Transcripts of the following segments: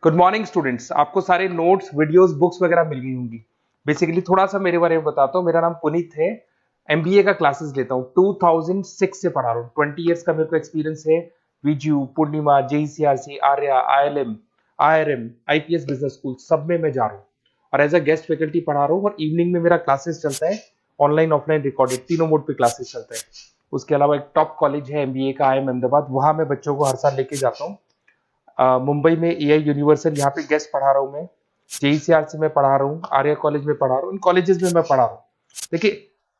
Good morning students. आपको सारे notes videos books वगैरह मिल गई होंगी। बेसिकली थोड़ा सा मेरे बारे में बताता हूँ। मेरा नाम पुनीत है। एमबीए का क्लासेस लेता हूँ। 2006 से पढ़ा रहा हूँ। 20 इयर्स का मेरे को एक्सपीरियंस है। Viju, Poornima, JECRC, Arya, ILM, IRM, IPS business school सब में मैं जा रहा हूँ और एज अ गेस्ट फैकल्टी पढ़ा रहा हूँ। और इवनिंग में मेरा क्लासेस चलता है, ऑनलाइन ऑफलाइन रिकॉर्डेड, तीनों मोड पे क्लासेस चलता है। उसके अलावा एक टॉप कॉलेज है एमबीए का, आईएम अहमदाबाद, वहां मैं बच्चों को हर साल लेके जाता हूँ। मुंबई में एआई यूनिवर्सल, यहाँ पे गेस्ट पढ़ा रहा हूँ मैं। जेईसीआरसी में पढ़ा रहा हूँ, आर्या कॉलेज में पढ़ा रहा हूँ। इन कॉलेजेस में मैं पढ़ा रहा हूँ। देखिए,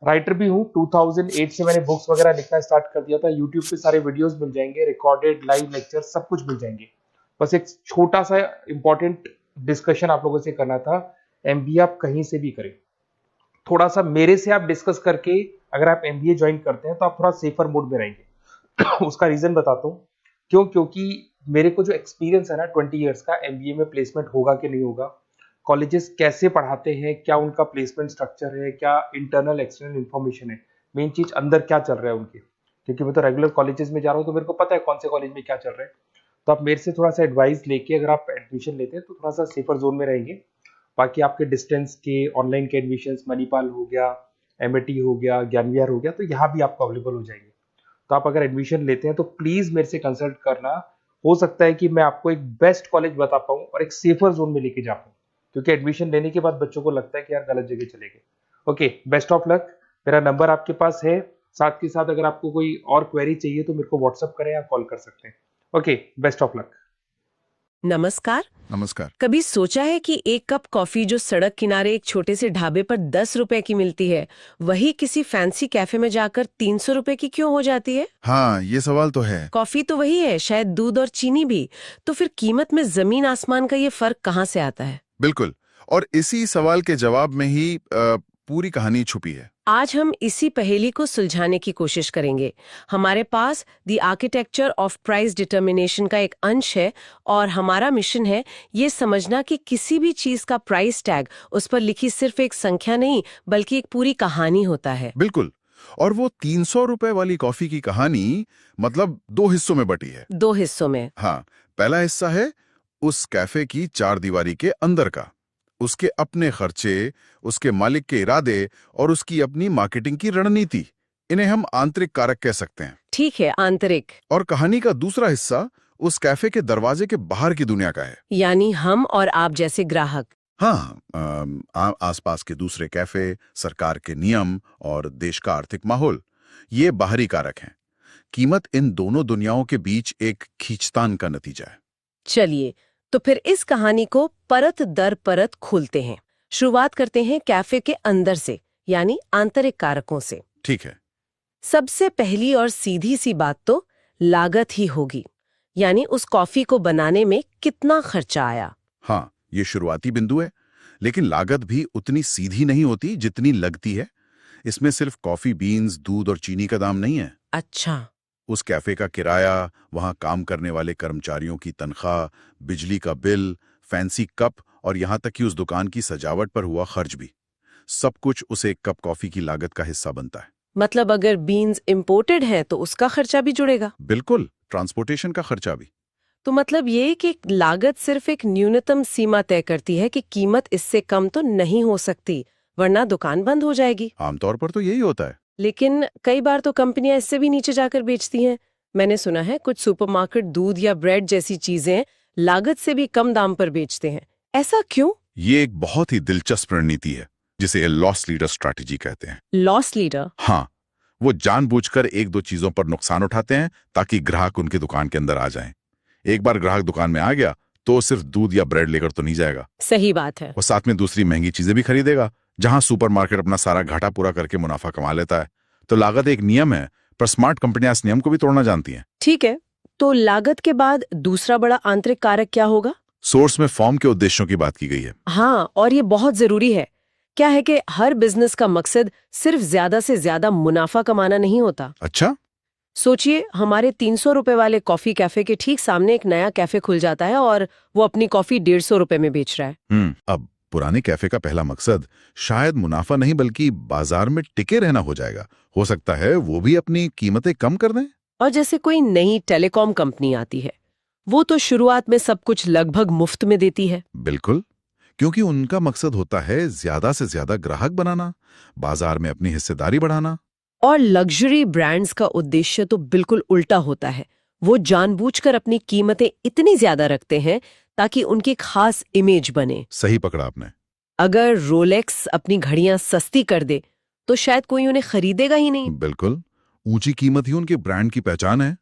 राइटर भी हूँ। 2008 से मैंने बुक्स वगैरह लिखना स्टार्ट कर दिया था। यूट्यूब पे सारे वीडियोस मिल जाएंगे, रिकॉर्डेड लाइव लेक्चर सब कुछ मिल जाएंगे। बस एक छोटा सा इंपॉर्टेंट डिस्कशन आप लोगों से करना था। एमबीए आप कहीं से भी करें, थोड़ा सा मेरे से आप डिस्कस करके अगर आप एमबीए ज्वाइन करते हैं तो आप थोड़ा सेफर मोड में रहेंगे। उसका रीजन बताता हूँ क्यों। क्योंकि मेरे को जो एक्सपीरियंस है ना 20 इयर्स का, एमबीए में प्लेसमेंट होगा कि नहीं होगा, कॉलेजेस कैसे पढ़ाते हैं, क्या उनका प्लेसमेंट स्ट्रक्चर है, क्या इंटरनल एक्सटर्नल इन्फॉर्मेशन है, मेन चीज अंदर क्या चल रहा है उनके। क्योंकि मैं तो रेगुलर कॉलेजेस में जा रहा हूँ तो मेरे को पता है कौन से कॉलेज में क्या चल रहा है। तो आप मेरे से थोड़ा सा एडवाइस लेके अगर आप एडमिशन लेते हैं तो थोड़ा सा सेफर जोन में रहेंगे। बाकी आपके डिस्टेंस के ऑनलाइन के एडमिशन, मणिपाल हो गया, एमएटी हो गया, ज्ञान विहार हो गया, तो यहाँ भी आपको अवेलेबल हो जाएंगे। तो आप अगर एडमिशन लेते हैं तो प्लीज मेरे से कंसल्ट करना। हो सकता है कि मैं आपको एक बेस्ट कॉलेज बता पाऊं और एक सेफर जोन में लेके जा पाऊं। क्योंकि एडमिशन लेने के बाद बच्चों को लगता है कि यार गलत जगह चले गए। Okay, best of luck. मेरा नंबर आपके पास है। साथ के साथ अगर आपको कोई और क्वेरी चाहिए तो मेरे को व्हाट्सअप करें या कॉल कर सकते हैं। Okay, best of luck. नमस्कार। नमस्कार। कभी सोचा है कि एक कप कॉफी जो सड़क किनारे एक छोटे से ढाबे पर 10 रुपए की मिलती है, वही किसी फैंसी कैफे में जाकर 300 रुपए की क्यों हो जाती है? हाँ, ये सवाल तो है। कॉफी तो वही है, शायद दूध और चीनी भी। तो फिर कीमत में जमीन आसमान का ये फर्क कहाँ से आता है? बिल्कुल। और इसी सवाल के जवाब में ही पूरी कहानी छुपी है। आज हम इसी पहेली को सुलझाने की कोशिश करेंगे। हमारे पास the architecture of price determination का एक अंश है और हमारा मिशन है ये समझना कि किसी भी चीज का प्राइस टैग उस पर लिखी सिर्फ एक संख्या नहीं बल्कि एक पूरी कहानी होता है। बिल्कुल। और वो 300 रुपए वाली कॉफी की कहानी मतलब 2 हिस्सों में बटी है। 2 हिस्सों में। हाँ, पहला हिस्सा है उस कैफे की चार दीवारी के अंदर का, उसके अपने खर्चे, उसके मालिक के इरादे और उसकी अपनी मार्केटिंग की रणनीति। इन्हें हम आंतरिक कारक कह सकते हैं। ठीक है, आंतरिक। और कहानी का दूसरा हिस्सा उस कैफे के दरवाजे के बाहर की दुनिया का है, यानी हम और आप जैसे ग्राहक। हाँ, आसपास के दूसरे कैफे, सरकार के नियम और देश का आर्थिक माहौल, ये बाहरी कारक हैं। कीमत इन दोनों दुनियाओं के बीच एक खींचतान का नतीजा है। चलिए, तो फिर इस कहानी को परत दर परत खोलते हैं। शुरुआत करते हैं कैफे के अंदर से, यानी आंतरिक कारकों से। ठीक है। सबसे पहली और सीधी सी बात तो लागत ही होगी, यानी उस कॉफी को बनाने में कितना खर्चा आया। हाँ, ये शुरुआती बिंदु है, लेकिन लागत भी उतनी सीधी नहीं होती जितनी लगती है। इसमें सिर्फ कॉफी बीन्स, दूध और चीनी का दाम नहीं है। अच्छा। उस कैफे का किराया, वहां काम करने वाले कर्मचारियों की तनख्वाह, बिजली का बिल, फैंसी कप और यहां तक कि उस दुकान की सजावट पर हुआ खर्च भी, सब कुछ उस एक कप कॉफी की लागत का हिस्सा बनता है। मतलब अगर बीन्स इंपोर्टेड है तो उसका खर्चा भी जुड़ेगा। बिल्कुल, ट्रांसपोर्टेशन का खर्चा भी। तो मतलब ये कि लागत सिर्फ एक न्यूनतम सीमा तय करती है कि कीमत इससे कम तो नहीं हो सकती, वरना दुकान बंद हो जाएगी। आमतौर पर तो यही होता है। लेकिन कई बार तो कंपनियां इससे भी नीचे जाकर बेचती हैं। मैंने सुना है कुछ सुपरमार्केट दूध या ब्रेड जैसी चीजें लागत से भी कम दाम पर बेचते हैं। ऐसा क्यों? ये एक बहुत ही दिलचस्प रणनीति है, जिसे लॉस लीडर स्ट्रैटेजी कहते हैं। Loss leader? हाँ, वो जानबूझकर एक दो चीजों पर नुकसान उठाते हैं ताकि ग्राहक उनकी दुकान के अंदर आ जाएं। एक बार ग्राहक दुकान में आ गया तो सिर्फ दूध या ब्रेड लेकर तो नहीं जाएगा। सही बात है। वो साथ में दूसरी महंगी चीजें भी खरीदेगा। जहां सुपरमार्केट अपना सारा घाटा पूरा करके मुनाफा कमा लेता है। तो लागत एक नियम है, पर स्मार्ट कंपनियां इस नियम को भी तोड़ना जानती हैं। ठीक है, तो लागत के बाद दूसरा बड़ा आंतरिक कारक क्या होगा? सोर्स में फॉर्म के उद्देश्यों की बात की गई है। हाँ, और ये बहुत जरूरी है। क्या है कि हर बिजनेस का मकसद सिर्फ ज्यादा से ज्यादा मुनाफा कमाना नहीं होता। अच्छा। सोचिए, हमारे 300 रुपए वाले कॉफी कैफे के ठीक सामने एक नया कैफे खुल जाता है और वो अपनी कॉफी 150 रुपए में बेच रहा है। अब पुराने कैफे का पहला मकसद शायद मुनाफा नहीं बल्कि बाजार में टिके रहना हो जाएगा। हो सकता है वो भी अपनी कीमतें कम कर दें। और जैसे कोई नई टेलीकॉम कंपनी आती है, वो तो शुरुआत में सब कुछ लगभग मुफ्त में देती है। बिल्कुल, क्योंकि उनका मकसद होता है ज्यादा से ज्यादा ग्राहक बनाना, बाजार में अपनी हिस्सेदारी बढ़ाना। और लग्जरी ब्रांड्स का उद्देश्य तो बिल्कुल उल्टा होता है। वो जानबूझकर अपनी कीमतें इतनी ज्यादा रखते हैं ताकि उनकी खास इमेज बने। सही पकड़ा आपने। अगर रोलेक्स अपनी घड़ियां सस्ती कर दे तो शायद कोई उन्हें खरीदेगा ही नहीं। बिल्कुल, ऊंची कीमत ही उनके ब्रांड की पहचान है।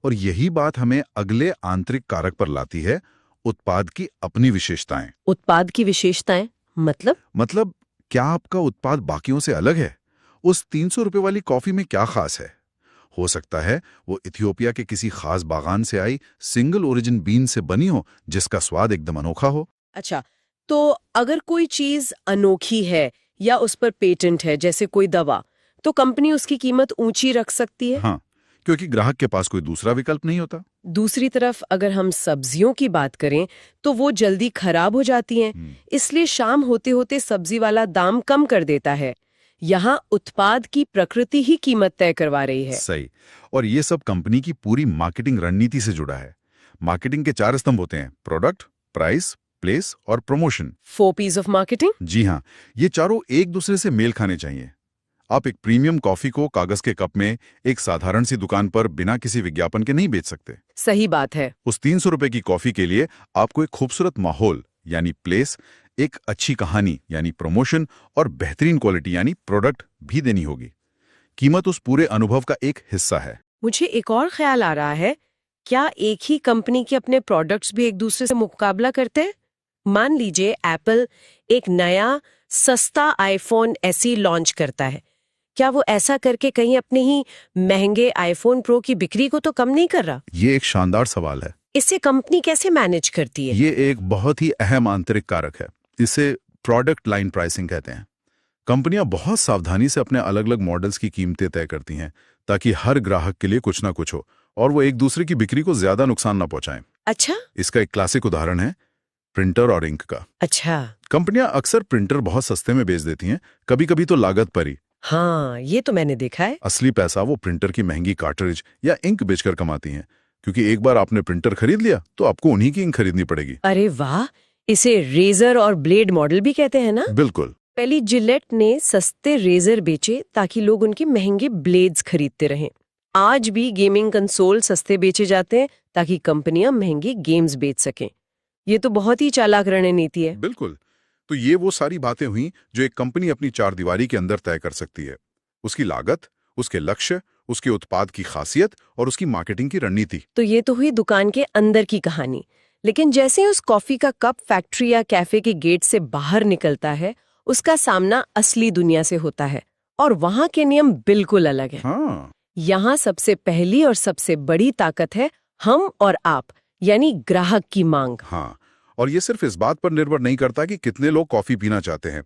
और यही बात हमें अगले आंतरिक कारक पर लाती है, उत्पाद की अपनी विशेषताएं। उत्पाद की विशेषताएं मतलब क्या आपका उत्पाद बाकियों से अलग है? उस 300 रुपए वाली कॉफी में क्या खास है? हो सकता है वो इथियोपिया के किसी खास बागान से आई सिंगल ओरिजिन बीन से बनी हो, जिसका स्वाद एकदम अनोखा हो। अच्छा, तो अगर कोई चीज अनोखी है या उस पर पेटेंट है, जैसे कोई दवा, तो कंपनी उसकी कीमत ऊंची रख सकती है। हाँ, क्योंकि ग्राहक के पास कोई दूसरा विकल्प नहीं होता। दूसरी तरफ अगर हम सब्जियों की बात करें तो वो जल्दी खराब हो जाती हैं, इसलिए शाम होते होते सब्जी वाला दाम कम कर देता है। यहाँ उत्पाद की प्रकृति ही कीमत तय करवा रही है। सही। और ये सब कंपनी की पूरी मार्केटिंग रणनीति से जुड़ा है। मार्केटिंग के 4 स्तंभ होते हैं: प्रोडक्ट, प्राइस, प्लेस और प्रमोशन। 4 P's of marketing. जी हाँ, ये चारों एक दूसरे से मेल खाने चाहिए। आप एक प्रीमियम कॉफी को कागज के कप में एक साधारण सी दुकान पर बिना किसी विज्ञापन के नहीं बेच सकते। सही बात है। उस 300 रुपए की कॉफी के लिए आपको एक खूबसूरत माहौल यानी प्लेस, एक अच्छी कहानी यानी प्रमोशन और बेहतरीन क्वालिटी यानी प्रोडक्ट भी देनी होगी। कीमत उस पूरे अनुभव का एक हिस्सा है। मुझे एक और ख्याल आ रहा है, क्या एक ही कंपनी के अपने प्रोडक्ट्स भी एक दूसरे से मुकाबला करते हैं? मान लीजिए एप्पल एक नया सस्ता आईफोन SE लॉन्च करता है, क्या वो ऐसा करके कहीं अपने ही महंगे आईफोन प्रो की बिक्री को तो कम नहीं कर रहा? ये एक शानदार सवाल है। इसे कंपनी कैसे मैनेज करती है? ये एक बहुत ही अहम आंतरिक कारक है। इसे प्रोडक्ट लाइन प्राइसिंग कहते हैं। कंपनियां बहुत सावधानी से अपने अलग अलग मॉडल्स की कीमतें तय करती हैं ताकि हर ग्राहक के लिए कुछ ना कुछ हो और वो एक दूसरे की बिक्री को ज्यादा नुकसान ना पहुंचाएं। अच्छा। इसका एक क्लासिक उदाहरण है प्रिंटर और इंक का। अच्छा। कंपनियां अक्सर प्रिंटर बहुत सस्ते में बेच देती हैं, कभी कभी तो लागत पर ही। हाँ, ये तो मैंने देखा है। असली पैसा वो प्रिंटर की महंगी कार्ट्रिज या इंक बेचकर कमाती हैं, क्योंकि एक बार आपने प्रिंटर खरीद लिया तो आपको उन्हीं की इंक खरीदनी पड़ेगी। अरे वाह, इसे रेजर और ब्लेड मॉडल भी कहते हैं ना? बिल्कुल। पहली जिलेट ने सस्ते रेजर बेचे ताकि लोग उनके महंगे ब्लेड्स खरीदते रहें। आज भी गेमिंग कंसोल सस्ते बेचे जाते हैं ताकि कंपनियां महंगे गेम्स बेच सकें। ये तो बहुत ही चालाक रणनीति है। बिल्कुल। तो ये वो सारी बातें हुई जो एक कंपनी अपनी चारदीवारी के अंदर तय कर सकती है। उसकी लागत, उसके लक्ष्य, उसके उत्पाद की खासियत और उसकी मार्केटिंग की रणनीति। तो ये तो हुई दुकान के अंदर की कहानी। लेकिन जैसे ही उस कॉफी का कप फैक्ट्री या कैफे के गेट से बाहर निकलता है, उसका सामना असली दुनिया से होता है और वहां के नियम बिल्कुल अलग हैं। हाँ। यहाँ सबसे पहली और सबसे बड़ी ताकत है हम और आप, यानी ग्राहक की मांग। हाँ, और ये सिर्फ इस बात पर निर्भर नहीं करता कि कितने लोग कॉफी पीना चाहते हैं।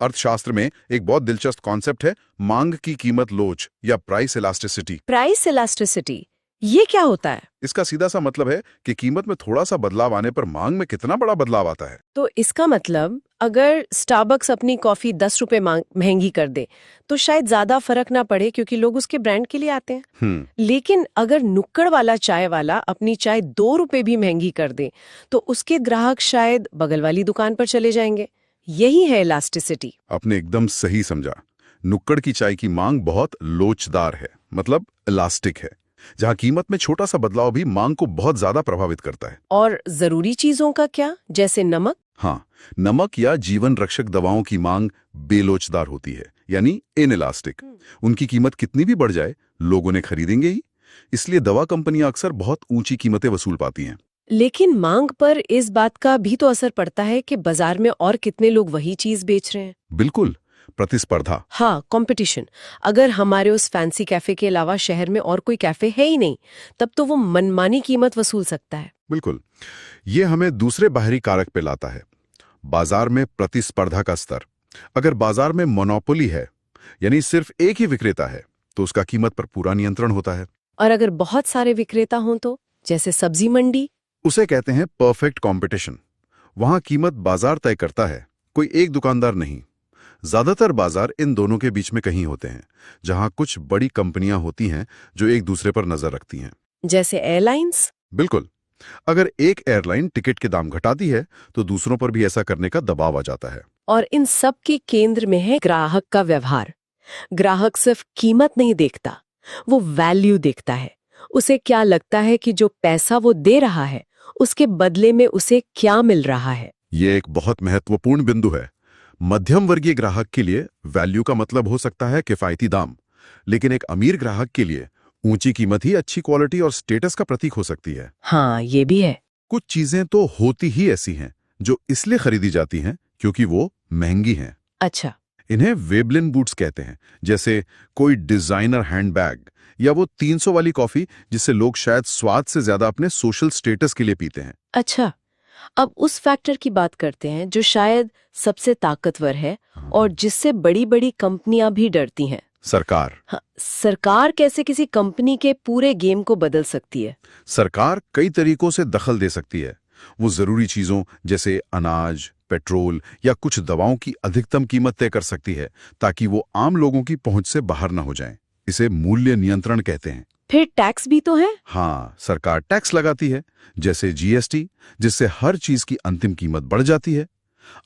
अर्थशास्त्र में एक बहुत दिलचस्प कॉन्सेप्ट है मांग की कीमत लोच या प्राइस इलास्टिसिटी। प्राइस इलास्टिसिटी, ये क्या होता है? इसका सीधा सा मतलब है कि कीमत में थोड़ा सा बदलाव आने पर मांग में कितना बड़ा बदलाव आता है। तो इसका मतलब अगर स्टारबक्स अपनी कॉफी 10 रुपए महंगी कर दे तो शायद ज्यादा फर्क ना पड़े, क्योंकि लोग उसके ब्रांड के लिए आते हैं। लेकिन अगर नुक्कड़ वाला चाय वाला अपनी चाय 2 रुपए भी महंगी कर दे तो उसके ग्राहक शायद बगल वाली दुकान पर चले जाएंगे। यही है इलास्टिसिटी। आपने एकदम सही समझा। नुक्कड़ की चाय की मांग बहुत लोचदार है, मतलब इलास्टिक है, जहां कीमत में छोटा सा बदलाव भी मांग को बहुत ज्यादा प्रभावित करता है। और जरूरी चीजों का क्या, जैसे नमक? हाँ, नमक या जीवन रक्षक दवाओं की मांग बेलोचदार होती है, यानी इनइलास्टिक। उनकी कीमत कितनी भी बढ़ जाए, लोग उन्हें खरीदेंगे ही। इसलिए दवा कंपनियां अक्सर बहुत ऊंची कीमतें वसूल पाती हैं। लेकिन मांग पर इस बात का भी तो असर पड़ता है कि बाजार में और कितने लोग वही चीज बेच रहे हैं। बिल्कुल, प्रतिस्पर्धा। हाँ, कंपटीशन। अगर हमारे उस फैंसी कैफे के अलावा शहर में और कोई कैफे है ही नहीं, तब तो वो मनमानी कीमत वसूल सकता है। बिल्कुल। ये हमें दूसरे बाहरी कारक पे लाता है, बाजार में प्रतिस्पर्धा का स्तर। अगर बाजार में मोनोपोली है, यानी सिर्फ एक ही विक्रेता है, तो उसका कीमत पर पूरा नियंत्रण होता है। और अगर बहुत सारे विक्रेता हों तो, जैसे सब्जी मंडी? उसे कहते हैं परफेक्ट कंपटीशन। वहां कीमत बाजार तय करता है, कोई एक दुकानदार नहीं। ज्यादातर बाजार इन दोनों के बीच में कहीं होते हैं, जहां कुछ बड़ी कंपनियां होती हैं जो एक दूसरे पर नजर रखती हैं। जैसे एयरलाइंस? बिल्कुल। अगर एक एयरलाइन टिकट के दाम घटाती है तो दूसरों पर भी ऐसा करने का दबाव आ जाता है। और इन सब के केंद्र में है ग्राहक का व्यवहार। ग्राहक सिर्फ कीमत नहीं देखता, वो वैल्यू देखता है। उसे क्या लगता है कि जो पैसा वो दे रहा है उसके बदले में उसे क्या मिल रहा है। ये एक बहुत महत्वपूर्ण बिंदु है। मध्यम वर्गीय ग्राहक के लिए वैल्यू का मतलब हो सकता है किफायती दाम, लेकिन एक अमीर ग्राहक के लिए ऊंची कीमत ही अच्छी क्वालिटी और स्टेटस का प्रतीक हो सकती है। हाँ, ये भी है। कुछ चीजें तो होती ही ऐसी हैं जो इसलिए खरीदी जाती हैं क्योंकि वो महंगी हैं। अच्छा। इन्हें वेबलिन बूट्स कहते हैं, जैसे कोई डिजाइनर हैंडबैग या वो 300 वाली कॉफी जिससे लोग शायद स्वाद से ज्यादा अपने सोशल स्टेटस के लिए पीते हैं। अच्छा, अब उस फैक्टर की बात करते हैं जो शायद सबसे ताकतवर है और जिससे बड़ी बड़ी कंपनियां भी डरती हैं। सरकार। हाँ, सरकार कैसे किसी कंपनी के पूरे गेम को बदल सकती है? सरकार कई तरीकों से दखल दे सकती है। वो जरूरी चीजों जैसे अनाज, पेट्रोल या कुछ दवाओं की अधिकतम कीमत तय कर सकती है ताकि वो आम लोगों की पहुंच से बाहर न हो जाएं। इसे मूल्य नियंत्रण कहते हैं। फिर टैक्स भी तो है। हाँ, सरकार टैक्स लगाती है, जैसे जीएसटी, जिससे हर चीज की अंतिम कीमत बढ़ जाती है।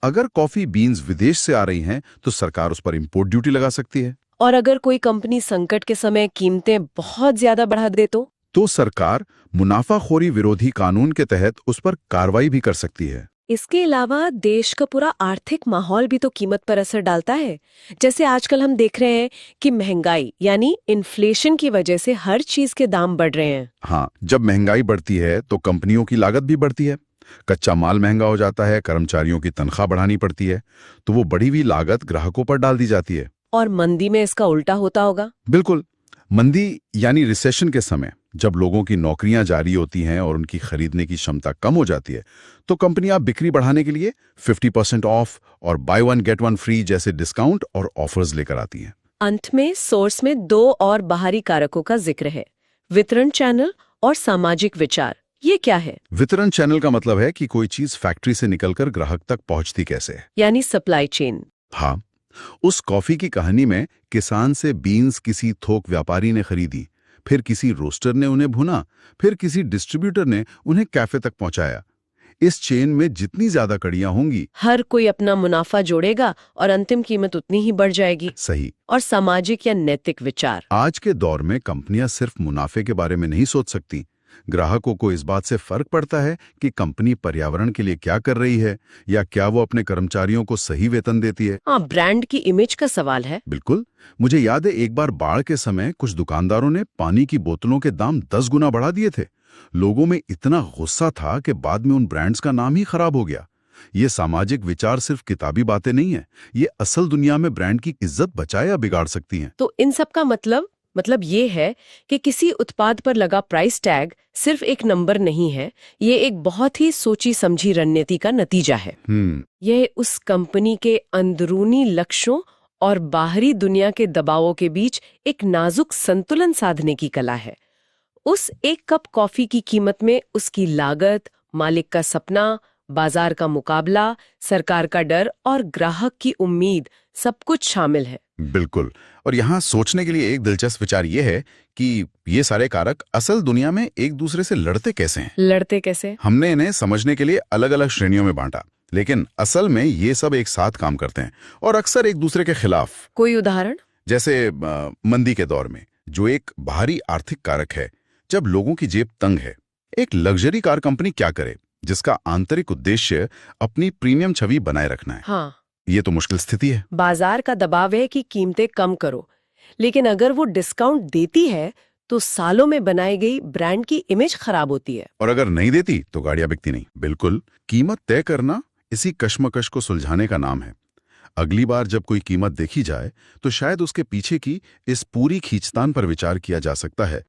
अगर कॉफी बीन्स विदेश से आ रही हैं तो सरकार उस पर इंपोर्ट ड्यूटी लगा सकती है। और अगर कोई कंपनी संकट के समय कीमतें बहुत ज्यादा बढ़ा दे तो सरकार मुनाफाखोरी विरोधी कानून के तहत उस पर कार्रवाई भी कर सकती है। इसके अलावा देश का पूरा आर्थिक माहौल भी तो कीमत पर असर डालता है। जैसे आजकल हम देख रहे हैं कि महंगाई यानी इन्फ्लेशन की वजह से हर चीज के दाम बढ़ रहे हैं। हाँ, जब महंगाई बढ़ती है तो कंपनियों की लागत भी बढ़ती है। कच्चा माल महंगा हो जाता है, कर्मचारियों की तनख्वाह बढ़ानी पड़ती है, तो वो बढ़ी हुई लागत ग्राहकों पर डाल दी जाती है। और मंदी में इसका उल्टा होता होगा। बिल्कुल। मंदी यानी रिसेशन के समय जब लोगों की नौकरियां जारी होती हैं और उनकी खरीदने की क्षमता कम हो जाती है तो कंपनियां बिक्री बढ़ाने के लिए 50% ऑफ और by one get one free जैसे डिस्काउंट और ऑफर्स लेकर आती हैं। अंत में सोर्स में दो और बाहरी कारकों का जिक्र है, वितरण चैनल और सामाजिक विचार। ये क्या है? वितरण चैनल का मतलब है कि कोई चीज फैक्ट्री से निकलकर ग्राहक तक पहुंचती कैसे है, यानी सप्लाई चेन। हाँ, उस कॉफी की कहानी में किसान से बीन्स किसी थोक व्यापारी ने खरीदी, फिर किसी रोस्टर ने उन्हें भुना, फिर किसी डिस्ट्रीब्यूटर ने उन्हें कैफे तक पहुंचाया। इस चेन में जितनी ज्यादा कड़ियां होंगी, हर कोई अपना मुनाफा जोड़ेगा और अंतिम कीमत उतनी ही बढ़ जाएगी। सही। और सामाजिक या नैतिक विचार। आज के दौर में कंपनियां सिर्फ मुनाफे के बारे में नहीं सोच सकती। ग्राहकों को इस बात से फर्क पड़ता है कि कंपनी पर्यावरण के लिए क्या कर रही है या क्या वो अपने कर्मचारियों को सही वेतन देती है। हाँ, ब्रांड की इमेज का सवाल है। बिल्कुल। मुझे याद है एक बार बाढ़ के समय कुछ दुकानदारों ने पानी की बोतलों के दाम 10 गुना बढ़ा दिए थे। लोगों में इतना गुस्सा था कि बाद में उन ब्रांड्स का नाम ही खराब हो गया। ये सामाजिक विचार सिर्फ किताबी बातें नहीं है, ये असल दुनिया में ब्रांड की इज्जत बचाए या बिगाड़ सकती हैं। तो इन सब का मतलब ये है कि किसी उत्पाद पर लगा प्राइस टैग सिर्फ एक नंबर नहीं है, ये एक बहुत ही सोची समझी रणनीति का नतीजा है। यह उस कंपनी के अंदरूनी लक्ष्यों और बाहरी दुनिया के दबावों के बीच एक नाजुक संतुलन साधने की कला है। उस एक कप कॉफी की कीमत में उसकी लागत, मालिक का सपना, बाजार का मुकाबला, सरकार का डर और ग्राहक की उम्मीद सब कुछ शामिल है। बिल्कुल। और यहाँ सोचने के लिए एक दिलचस्प विचार ये है कि ये सारे कारक असल दुनिया में एक दूसरे से लड़ते कैसे हैं। लड़ते कैसे? हमने इन्हें समझने के लिए अलग अलग श्रेणियों में बांटा, लेकिन असल में ये सब एक साथ काम करते हैं और अक्सर एक दूसरे के खिलाफ। कोई उदाहरण? जैसे मंदी के दौर में जो एक बाहरी आर्थिक कारक है, जब लोगों की जेब तंग है, एक लग्जरी कार कंपनी क्या करे जिसका आंतरिक उद्देश्य अपनी प्रीमियम छवि बनाए रखना है। हाँ, ये तो मुश्किल स्थिति है। बाजार का दबाव है कि कीमतें कम करो, लेकिन अगर वो डिस्काउंट देती है तो सालों में बनाई गई ब्रांड की इमेज खराब होती है। और अगर नहीं देती तो गाड़ियां बिकती नहीं। बिल्कुल। कीमत तय करना इसी कश्मकश को सुलझाने का नाम है। अगली बार जब कोई कीमत देखी जाए तो शायद उसके पीछे की इस पूरी खींचतान पर विचार किया जा सकता है